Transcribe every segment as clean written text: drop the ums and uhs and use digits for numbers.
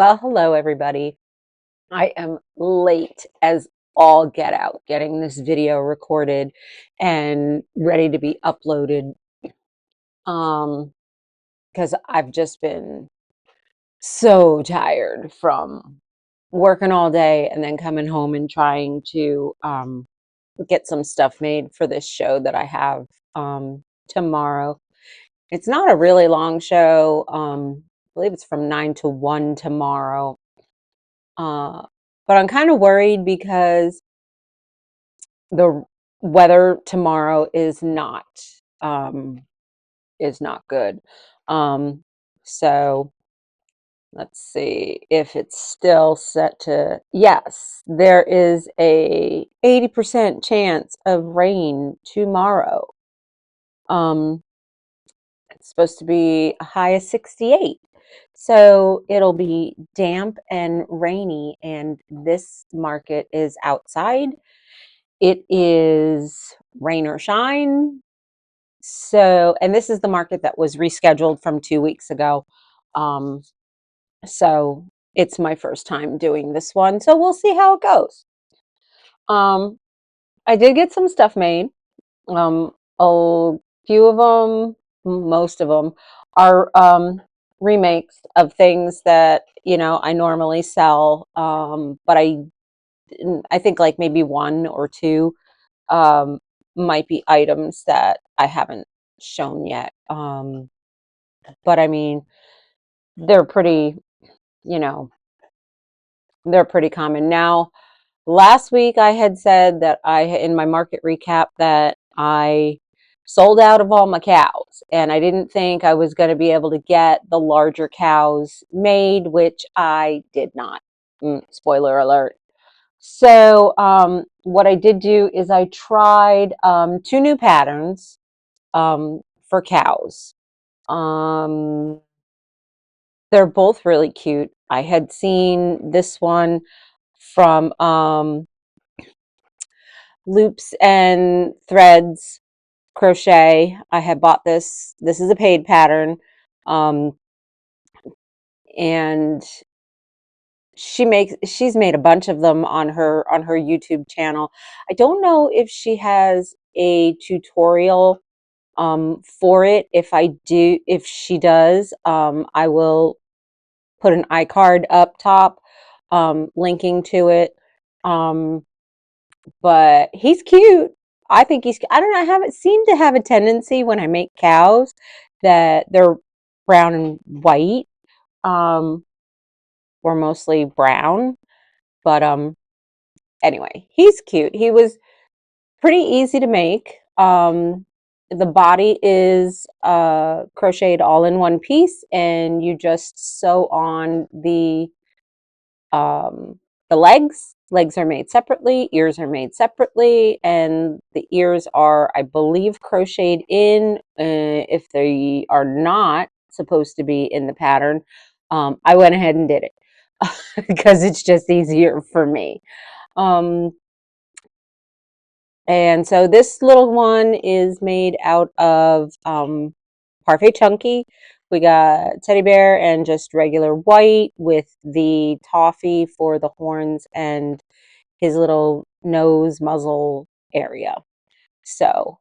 Well, hello everybody. I am late as all get out getting this video recorded and ready to be uploaded. Um, because I've just been so tired from working all day and then coming home and trying to get some stuff made for this show that I have tomorrow. It's not a really long show. I believe it's from 9 to 1 tomorrow. Uh, but I'm kind of worried because the weather tomorrow um, is not good. Um, so let's see if it's still set to, yes, there is a 80% chance of rain tomorrow. Um, it's supposed to be a high of 68. So it'll be damp and rainy, and this market is outside. It is rain or shine. So, and this is the market that was rescheduled from 2 weeks ago. Um, so it's my first time doing this one. So we'll see how it goes. Um, I did get some stuff made. Um, a few of them, most of them, are remakes of things that I normally sell. But I think like maybe one or two um, might be items that I haven't shown yet. But I mean, they're pretty, you know, they're pretty common. Now, last week I had said that in my market recap, that I sold out of all my cows, and I didn't think I was going to be able to get the larger cows made, which I did not. Spoiler alert. So what I did do is I tried two new patterns for cows. Um, they're both really cute. I had seen this one from Loops and Threads Crochet. I had bought this. This is a paid pattern. Um, and she's made a bunch of them on her YouTube channel. I don't know if she has a tutorial for it. If she does, I will put an iCard up top linking to it. But he's cute. I think I don't know, I haven't seemed to have a tendency when I make cows that they're brown and white, um, or mostly brown. But anyway, he's cute. He was pretty easy to make. The body is crocheted all in one piece, and you just sew on um, the legs. Legs are made separately, ears are made separately, and the ears are, I believe, crocheted in. If they are not supposed to be in the pattern, I went ahead and did it because it's just easier for me. Um, and so this little one is made out of Parfait Chunky. We got teddy bear and just regular white with the toffee for the horns and his little nose muzzle area. So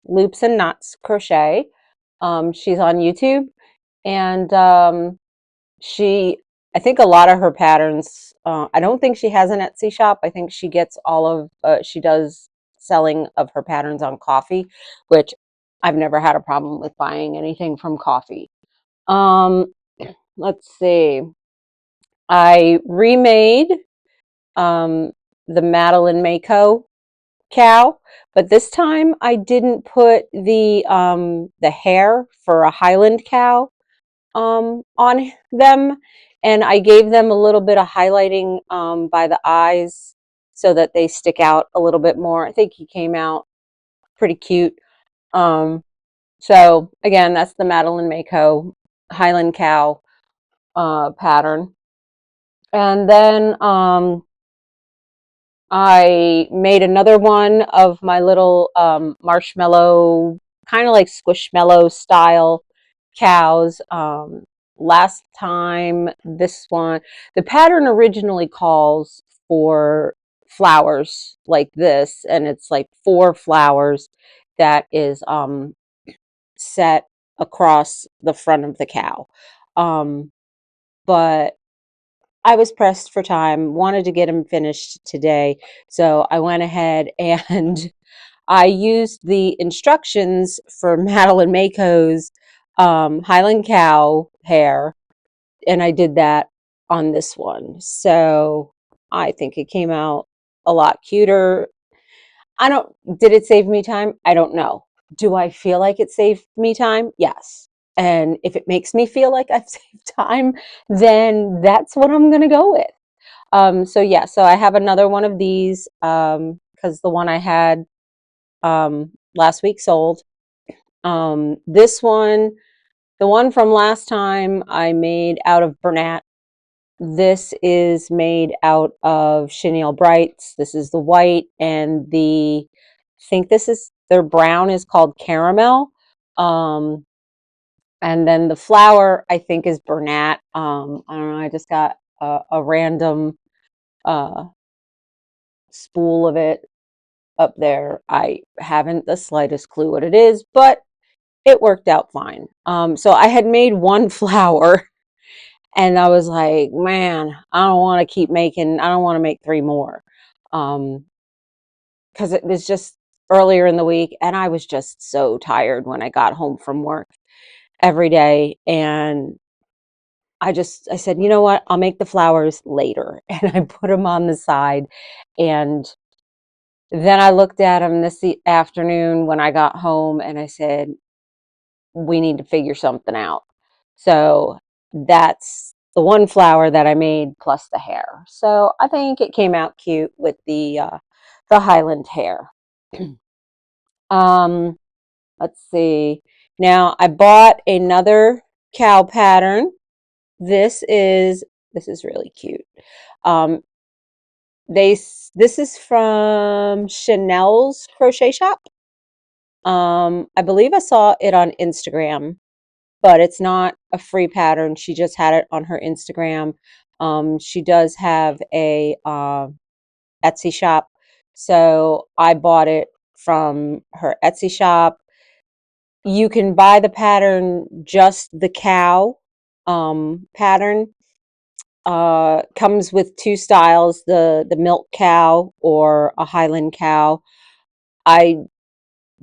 Loops and Knots Crochet. She's on YouTube, and I think a lot of her patterns, I don't think she has an Etsy shop. I think she gets she does selling of her patterns on Coffee, which I've never had a problem with buying anything from Coffee. Let's see. I remade um, the Madeline Mako cow, but this time I didn't put the hair for a Highland cow on them, and I gave them a little bit of highlighting by the eyes so that they stick out a little bit more. I think he came out pretty cute. So again, that's the Madeline Mako Highland cow pattern. And then I made another one of my little marshmallow, kind of like squishmallow style cows. last time, this one, the pattern originally calls for flowers like this, and it's like 4 flowers that is set across the front of the cow. But I was pressed for time, wanted to get them finished today, so I went ahead and I used the instructions for Madeline Mako's Highland cow hair, and I did that on this one. So I think it came out a lot cuter. Did it save me time? I don't know. Do I feel like it saved me time? Yes. And if it makes me feel like I've saved time, then that's what I'm going to go with. So yeah, so I have another one of these because the one I had last week sold. This one, the one from last time, I made out of Bernat. This is made out of Chenille Brights. This is the white, and I think this is their brown is called Caramel. And then the flower, I think, is Bernat. I don't know, I just got a random uh, spool of it up there. I haven't the slightest clue what it is, but it worked out fine. So I had made one flower, and I was like, man, I don't want to keep making, I don't want to make 3 more. Because it was just earlier in the week, and I was just so tired when I got home from work every day. And I said, you know what, I'll make the flowers later. And I put them on the side. And then I looked at them this afternoon when I got home, and I said, we need to figure something out. So that's the one flower that I made plus the hair. So I think it came out cute with the Highland hair. um, let's see. Now I bought another cow pattern. This is really cute. Um, this is from Chanel's crochet shop. I believe I saw it on Instagram, but it's not a free pattern. She just had it on her Instagram. She does have a Etsy shop, so I bought it from her Etsy shop. You can buy the pattern, just the cow pattern. Comes with 2 styles, the milk cow or a Highland cow. I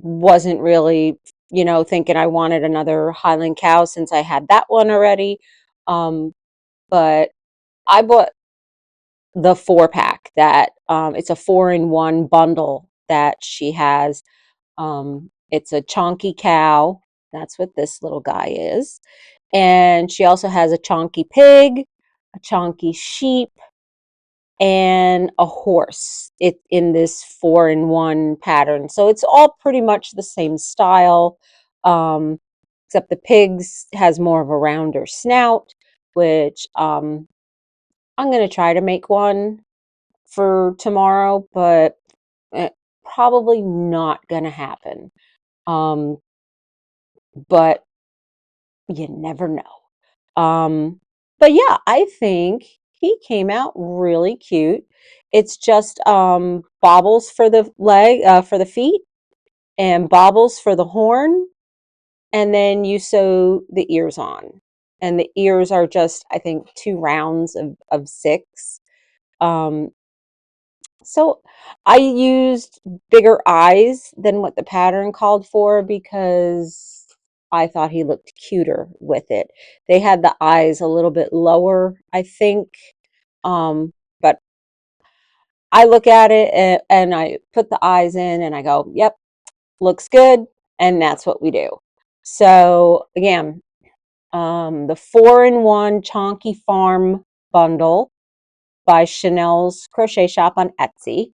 wasn't really, thinking I wanted another Highland cow since I had that one already. But I bought the 4-pack that it's a 4-in-1 bundle that she has. It's a chonky cow. That's what this little guy is. And she also has a chonky pig, a chonky sheep, and a horse in this 4-in-1 pattern. So it's all pretty much the same style, except the pigs has more of a rounder snout, which I'm going to try to make one for tomorrow, but probably not going to happen. But you never know. But yeah, I think he came out really cute. It's just bobbles for the for the feet, and bobbles for the horn, and then you sew the ears on. And the ears are just, I think, 2 rounds of 6. Um, so I used bigger eyes than what the pattern called for because I thought he looked cuter with it. They had the eyes a little bit lower, I think. But I look at it and I put the eyes in and I go, yep, looks good. And that's what we do. So again, the 4-in-1 Chonky Farm bundle by Chanel's Crochet Shop on Etsy.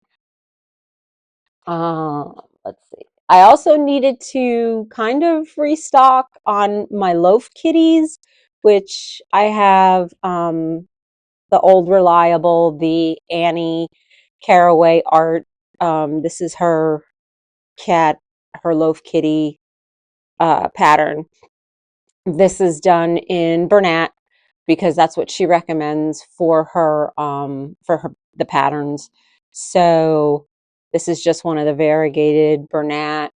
Uh, let's see. I also needed to kind of restock on my loaf kitties, which I have the old reliable, the Annie Caraway art. This is her cat, her loaf kitty pattern. This is done in Bernat. because that's what she recommends for her the patterns. So this is just one of the variegated Bernat.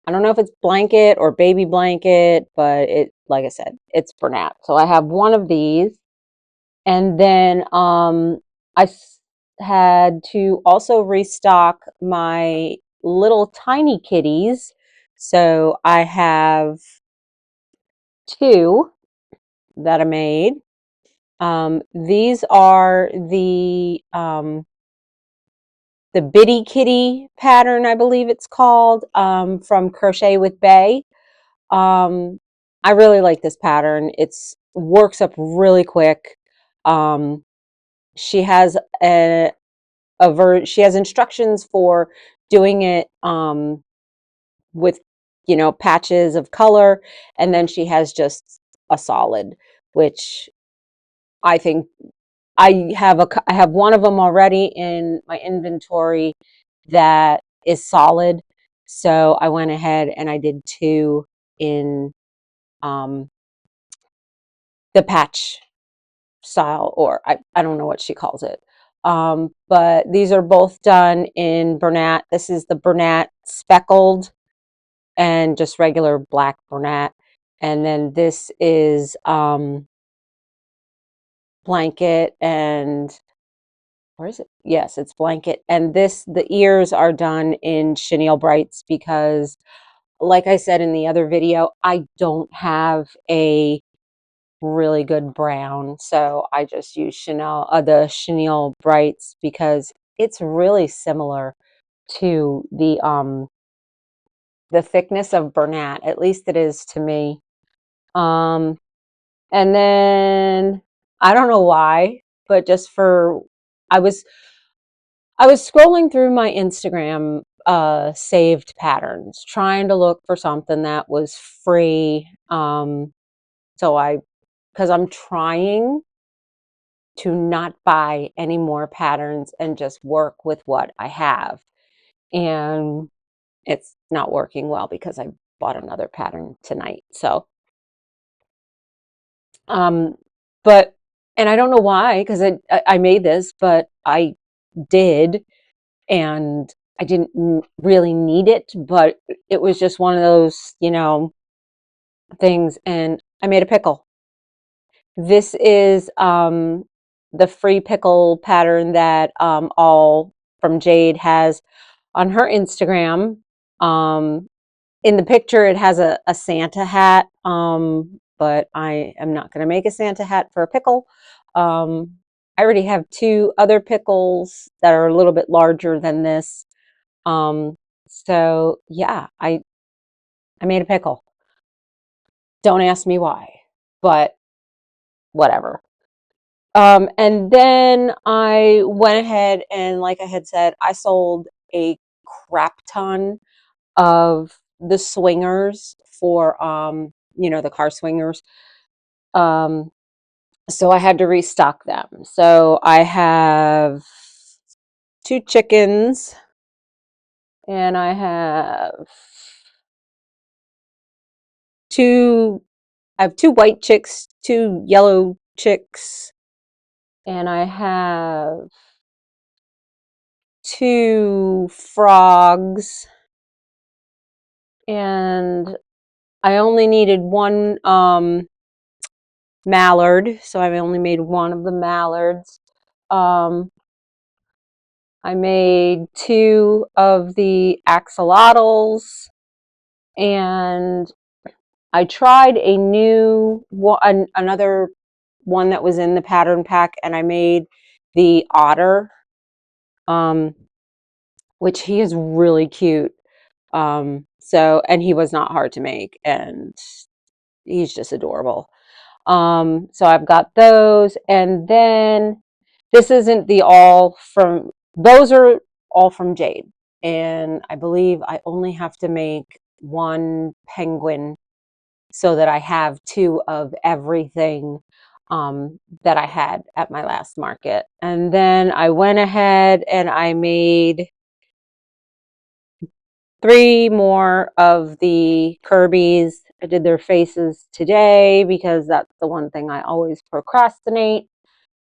I don't know if it's blanket or baby blanket, but it, like I said, it's Bernat. So I have one of these, and then had to also restock my little tiny kitties. So I have two that I made. These are the Bitty Kitty pattern, I believe it's called, from Crochet with Bay. I really like this pattern. It's works up really quick. Um, she has she has instructions for doing it with, you know, patches of color, and then she has just a solid, which I think I have one of them already in my inventory that is solid. So I went ahead and I did two in um, the patch style, or I don't know what she calls it. But these are both done in Bernat. This is the Bernat speckled and just regular black Bernat. And then this is blanket and, where is it? Yes, it's blanket. And the ears are done in chenille brights because, like I said in the other video, I don't have a really good brown. So I just use the chenille brights because it's really similar to the thickness of Bernat. At least it is to me. Um, and then I don't know why, but just for I was I was scrolling through my Instagram saved patterns, trying to look for something that was free. So because I'm trying to not buy any more patterns and just work with what I have. And it's not working well because I bought another pattern tonight. So, um, but, and I don't know why, because I made this, but I did, and I didn't really need it, but it was just one of those, you know, things, and I made a pickle. This is the free pickle pattern that All from Jade has on her Instagram. In the picture, it has a Santa hat, but I am not going to make a Santa hat for a pickle. I already have two other pickles that are a little bit larger than this. So yeah, I made a pickle. Don't ask me why, but whatever. And then I went ahead and, like I had said, I sold a crap ton of the swingers for, you know, the car swingers. Um, so I had to restock them. So I have two chickens, and I have two, I have two white chicks, two yellow chicks, and I have two frogs, and I only needed one mallard, so I've only made one of the mallards. I made two of the axolotls, and I tried a new one, another one that was in the pattern pack, and I made the otter, um, which he is really cute. So, and he was not hard to make, and he's just adorable. So I've got those, and then this isn't the all from, those are all from Jade, and I believe I only have to make one penguin so that I have two of everything that I had at my last market. And then I went ahead and I made three more of the Kirby's I did their faces today because that's the one thing I always procrastinate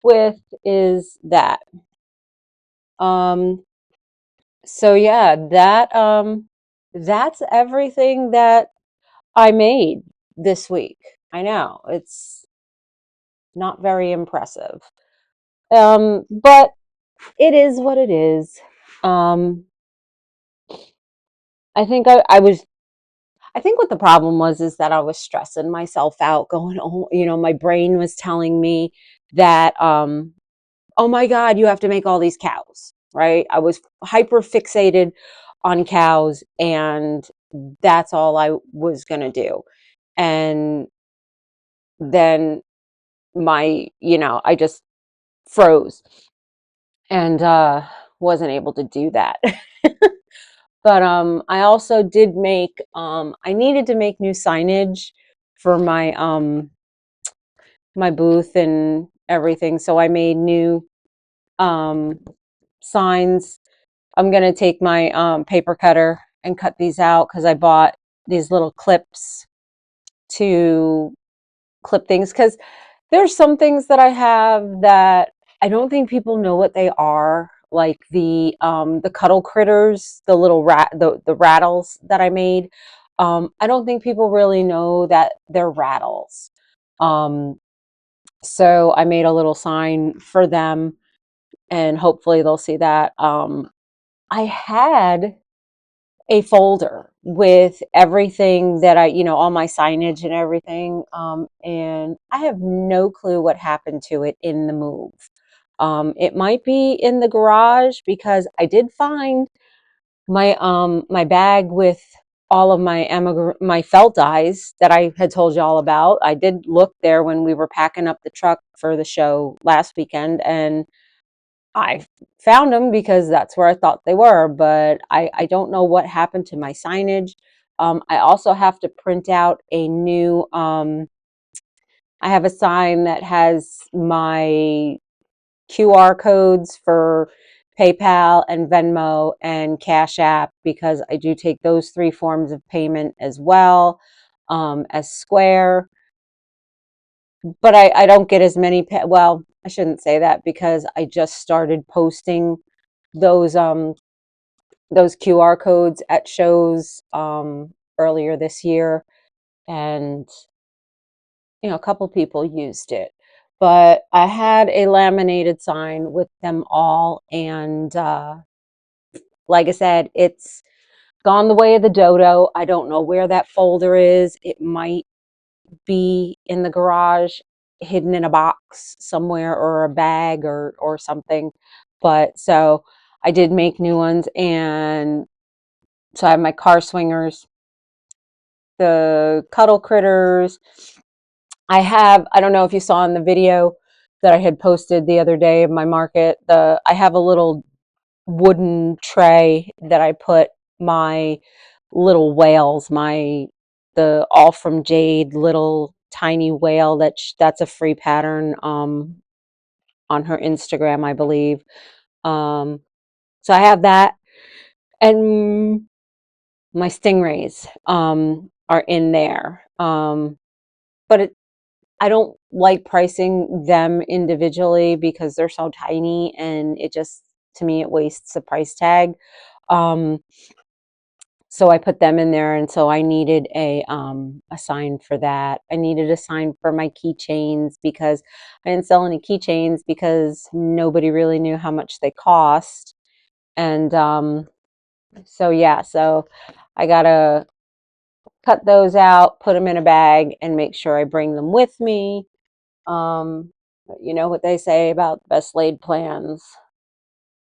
with, is that. Um, so yeah, that's everything that I made this week. I know it's not very impressive. But it is what it is. Um, I think I think what the problem was is that I was stressing myself out, going, oh, my brain was telling me that, oh my God, you have to make all these cows, right? I was hyper fixated on cows, and that's all I was going to do. And then I just froze and wasn't able to do that. But I also did make I needed to make new signage for my booth and everything. So I made new um signs. I'm gonna take my paper cutter and cut these out because I bought these little clips to clip things, because there's some things that I have that I don't think people know what they are, like the cuddle critters, the little the rattles that I made. I don't think people really know that they're rattles. Um, so I made a little sign for them, and hopefully they'll see that. I had a folder with everything that all my signage and everything. And I have no clue what happened to it in the move. It might be in the garage, because I did find my bag with all of my felt dies that I had told you all about. I did look there when we were packing up the truck for the show last weekend, and I found them because that's where I thought they were, but I don't know what happened to my signage. I also have to print out a new, I have a sign that has my QR codes for PayPal and Venmo and Cash App, because I do take those three forms of payment as well, as Square. But I don't get as many, well, I shouldn't say that, because I just started posting those QR codes at shows earlier this year, and a couple people used it. But I had a laminated sign with them all, and like I said, it's gone the way of the dodo. I don't know where that folder is. It might be in the garage, hidden in a box somewhere, or a bag, or something. But so I did make new ones, and so I have my car swingers, the cuddle critters. I don't know if you saw in the video that I had posted the other day of my market, I have a little wooden tray that I put my little whales, the All From Jade little tiny whale, that's a free pattern on her Instagram, I believe. So I have that, and my stingrays are in there. But I don't like pricing them individually because they're so tiny, and it just, to me, it wastes the price tag. Um, so I put them in there, and so I needed a sign for that. I needed a sign for my keychains, because I didn't sell any keychains because nobody really knew how much they cost. And so yeah, so I gotta cut those out, put them in a bag, and make sure I bring them with me. You know what they say about best laid plans.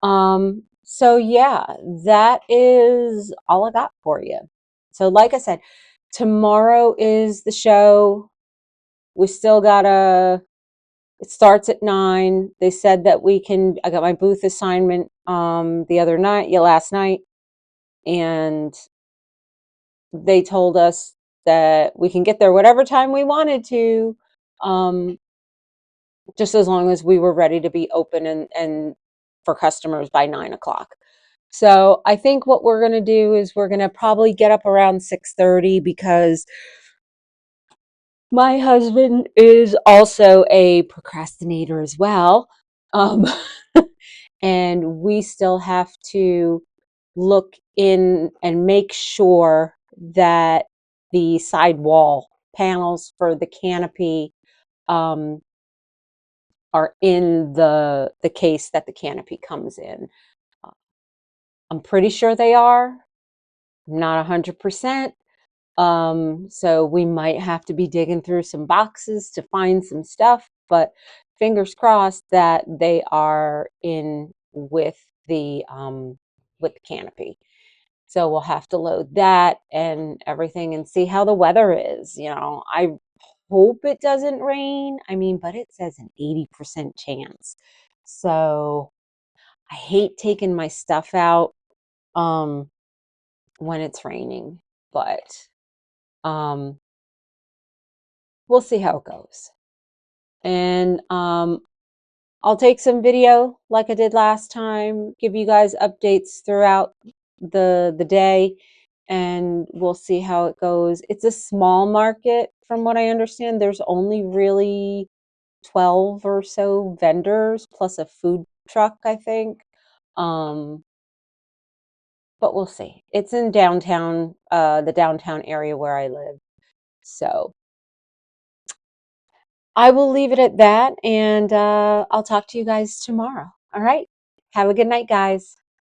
So yeah, that is all I got for you. So like I said, tomorrow is the show. We still gotta, it starts at 9. They said that I got my booth assignment the other night, yeah, last night, and they told us that we can get there whatever time we wanted to. Um, just as long as we were ready to be open and for customers by 9 o'clock. So I think what we're going to do is we're going to probably get up around 6:30, because My husband is also a procrastinator as well. Um, and we still have to look in and make sure that the sidewall panels for the canopy um, are in the case that the canopy comes in. Uh, I'm pretty sure they are, not 100%. So we might have to be digging through some boxes to find some stuff, but fingers crossed that they are in with the canopy. So we'll have to load that and everything and see how the weather is. I hope it doesn't rain. I mean, but it says an 80% chance. So I hate taking my stuff out um, when it's raining, but um, we'll see how it goes. And I'll take some video like I did last time, give you guys updates throughout the day, and we'll see how it goes. It's a small market from what I understand. There's only really 12 or so vendors plus a food truck, I think. Um, but we'll see. It's in downtown, the downtown area where I live. So I will leave it at that, and I'll talk to you guys tomorrow. All right. Have a good night, guys.